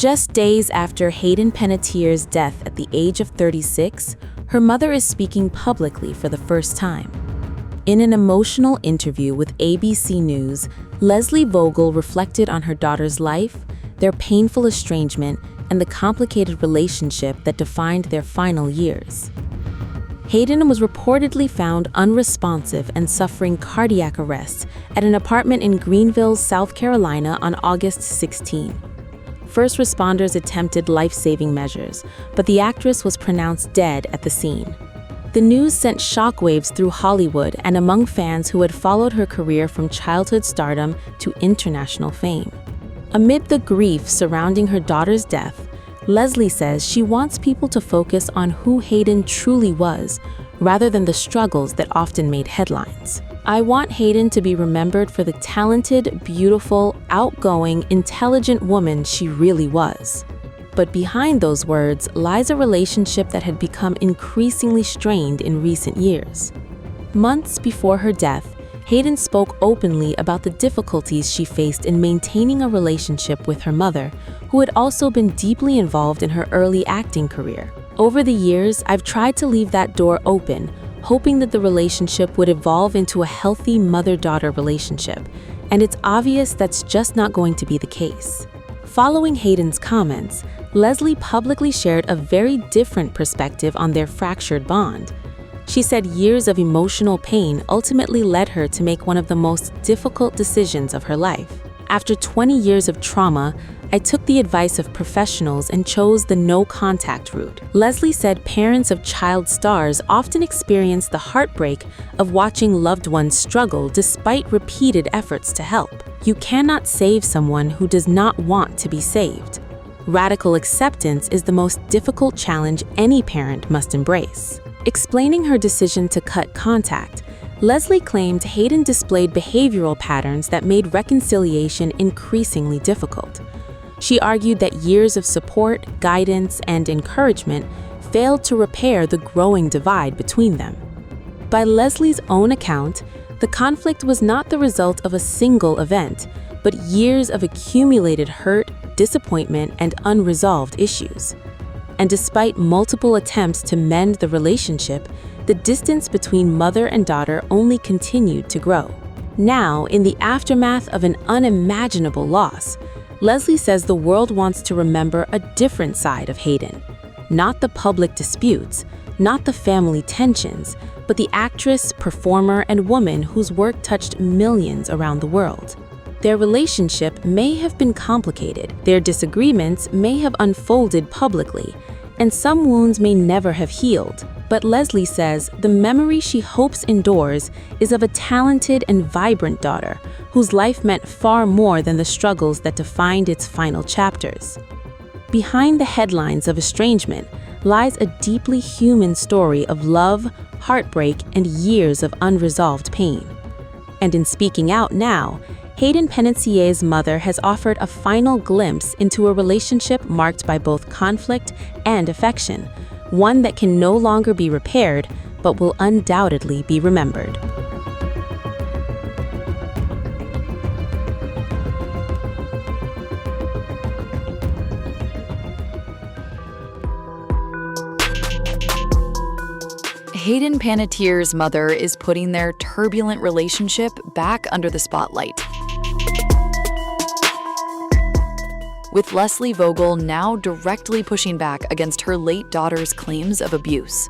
Just days after Hayden Panettiere's death at the age of 36, her mother is speaking publicly for the first time. In an emotional interview with ABC News, Lesley Vogel reflected on her daughter's life, their painful estrangement, and the complicated relationship that defined their final years. Hayden was reportedly found unresponsive and suffering cardiac arrest at an apartment in Greenville, South Carolina on August 16. First responders attempted life-saving measures, but the actress was pronounced dead at the scene. The news sent shockwaves through Hollywood and among fans who had followed her career from childhood stardom to international fame. Amid the grief surrounding her daughter's death, Lesley says she wants people to focus on who Hayden truly was, rather than the struggles that often made headlines. "I want Hayden to be remembered for the talented, beautiful, outgoing, intelligent woman she really was." But behind those words lies a relationship that had become increasingly strained in recent years. Months before her death, Hayden spoke openly about the difficulties she faced in maintaining a relationship with her mother, who had also been deeply involved in her early acting career. "Over the years, I've tried to leave that door open, hoping that the relationship would evolve into a healthy mother-daughter relationship, and it's obvious that's just not going to be the case." Following Hayden's comments, Lesley publicly shared a very different perspective on their fractured bond. She said years of emotional pain ultimately led her to make one of the most difficult decisions of her life. "After 20 years of trauma, I took the advice of professionals and chose the no-contact route." Lesley said parents of child stars often experience the heartbreak of watching loved ones struggle despite repeated efforts to help. "You cannot save someone who does not want to be saved. Radical acceptance is the most difficult challenge any parent must embrace." Explaining her decision to cut contact, Lesley claimed Hayden displayed behavioral patterns that made reconciliation increasingly difficult. She argued that years of support, guidance, and encouragement failed to repair the growing divide between them. By Lesley's own account, the conflict was not the result of a single event, but years of accumulated hurt, disappointment, and unresolved issues. And despite multiple attempts to mend the relationship, the distance between mother and daughter only continued to grow. Now, in the aftermath of an unimaginable loss, Lesley says the world wants to remember a different side of Hayden. Not the public disputes, not the family tensions, but the actress, performer, and woman whose work touched millions around the world. Their relationship may have been complicated, their disagreements may have unfolded publicly, and some wounds may never have healed. But Lesley says the memory she hopes endures is of a talented and vibrant daughter whose life meant far more than the struggles that defined its final chapters. Behind the headlines of estrangement lies a deeply human story of love, heartbreak, and years of unresolved pain. And in speaking out now, Hayden Panettiere's mother has offered a final glimpse into a relationship marked by both conflict and affection, one that can no longer be repaired, but will undoubtedly be remembered. Hayden Panettiere's mother is putting their turbulent relationship back under the spotlight, with Lesley Vogel now directly pushing back against her late daughter's claims of abuse.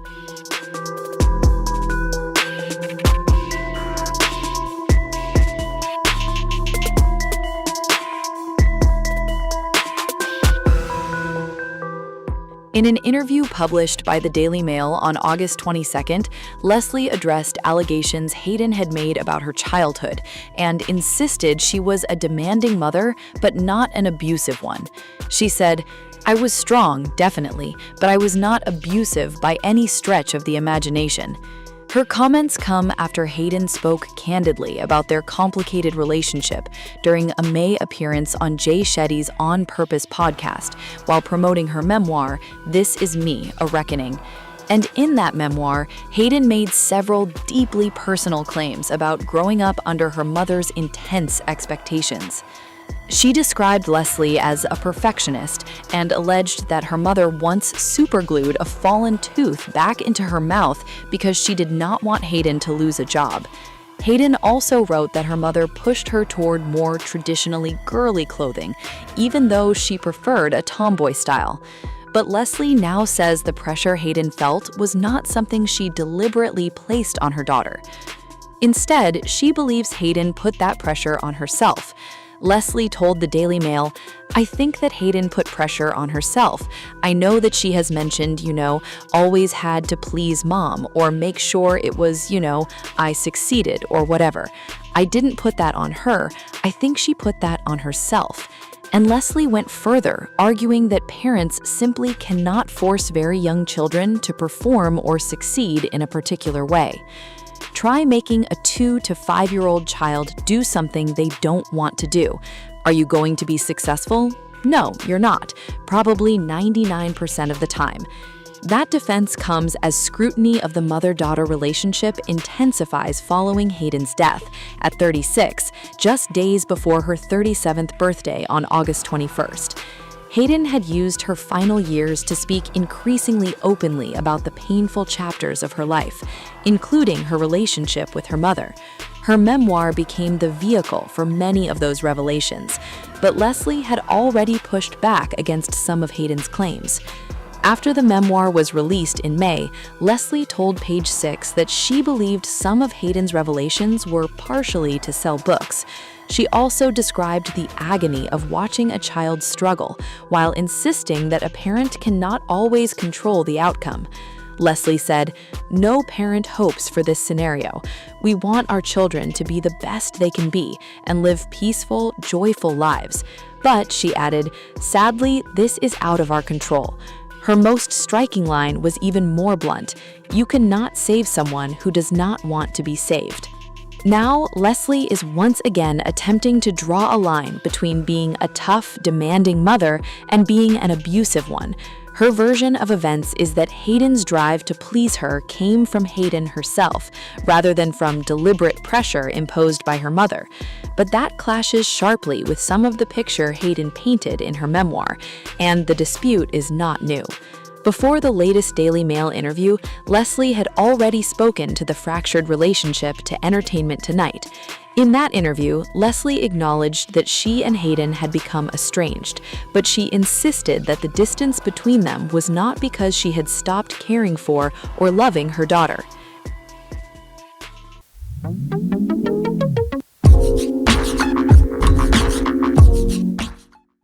In an interview published by the Daily Mail on August 22nd, Lesley addressed allegations Hayden had made about her childhood and insisted she was a demanding mother, but not an abusive one. She said, "I was strong, definitely, but I was not abusive by any stretch of the imagination." Her comments come after Hayden spoke candidly about their complicated relationship during a May appearance on Jay Shetty's On Purpose podcast while promoting her memoir, This Is Me, A Reckoning. And in that memoir, Hayden made several deeply personal claims about growing up under her mother's intense expectations. She described Lesley as a perfectionist and alleged that her mother once superglued a fallen tooth back into her mouth because she did not want Hayden to lose a job. Hayden also wrote that her mother pushed her toward more traditionally girly clothing, even though she preferred a tomboy style. But Lesley now says the pressure Hayden felt was not something she deliberately placed on her daughter. Instead, she believes Hayden put that pressure on herself. Lesley told the Daily Mail, "I think that Hayden put pressure on herself. I know that she has mentioned, always had to please mom or make sure it was, I succeeded or whatever. I didn't put that on her. I think she put that on herself." And Lesley went further, arguing that parents simply cannot force very young children to perform or succeed in a particular way. Try making a 2 to 5-year-old child do something they don't want to do. Are you going to be successful? No, you're not, probably 99% of the time. That defense comes as scrutiny of the mother-daughter relationship intensifies following Hayden's death at 36, just days before her 37th birthday on August 21st. Hayden had used her final years to speak increasingly openly about the painful chapters of her life, including her relationship with her mother. Her memoir became the vehicle for many of those revelations, but Lesley had already pushed back against some of Hayden's claims. After the memoir was released in May, Lesley told Page Six that she believed some of Hayden's revelations were partially to sell books. She also described the agony of watching a child struggle, while insisting that a parent cannot always control the outcome. Lesley said, "No parent hopes for this scenario. We want our children to be the best they can be and live peaceful, joyful lives. But," she added, "sadly, this is out of our control." Her most striking line was even more blunt: "You cannot save someone who does not want to be saved." Now, Lesley is once again attempting to draw a line between being a tough, demanding mother and being an abusive one. Her version of events is that Hayden's drive to please her came from Hayden herself, rather than from deliberate pressure imposed by her mother. But that clashes sharply with some of the picture Hayden painted in her memoir, and the dispute is not new. Before the latest Daily Mail interview, Lesley had already spoken to the fractured relationship to Entertainment Tonight. In that interview, Lesley acknowledged that she and Hayden had become estranged, but she insisted that the distance between them was not because she had stopped caring for or loving her daughter.